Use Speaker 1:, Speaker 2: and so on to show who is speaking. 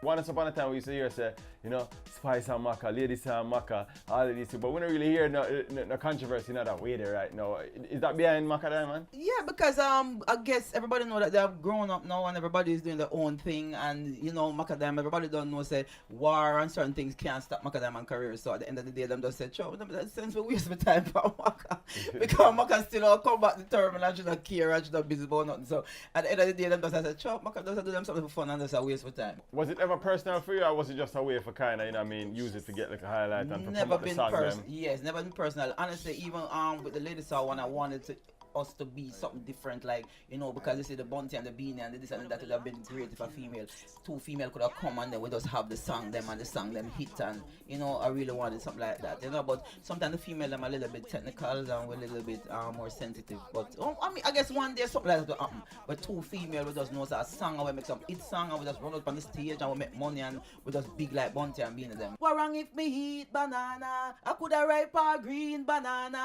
Speaker 1: Once upon a time we used to hear say, Spice and Macka, Ladies and Macka, all of these things, but we don't really hear no controversy in that way there right now. Is that behind Macka there, man?
Speaker 2: Yeah, because I guess everybody know that they have grown up now and everybody is doing their own thing, and Macadam, everybody don't know say war and certain things can't stop Macadam and career. So at the end of the day, them just say, "Sure, that sense we waste my time for Macka," because Macka still all come back determined and should not care and should not busy about nothing. So at the end of the day, them just say, "Sure, Macka just do them something for fun and just a waste of time."
Speaker 1: Was it ever personal for you, or was it just a way for kind of, use it to get like a highlight and to promote the song?
Speaker 2: Yes, never been personal. Honestly, even with the latest song, I wanted us to be something different, like because you see the Bunty and the Beanie and the this and that would have been great if two female could have come and then we just have the song them and the song them hit, and I really wanted something like that, but sometimes the female them a little bit technical and we're a little bit more sensitive, but I guess one day something like that will happen, but two female we just know a song and we make some hit song and we just run up on the stage and we make money and we just big like Bunty and Beanie them. What wrong if me eat banana? I could have ripe or green banana.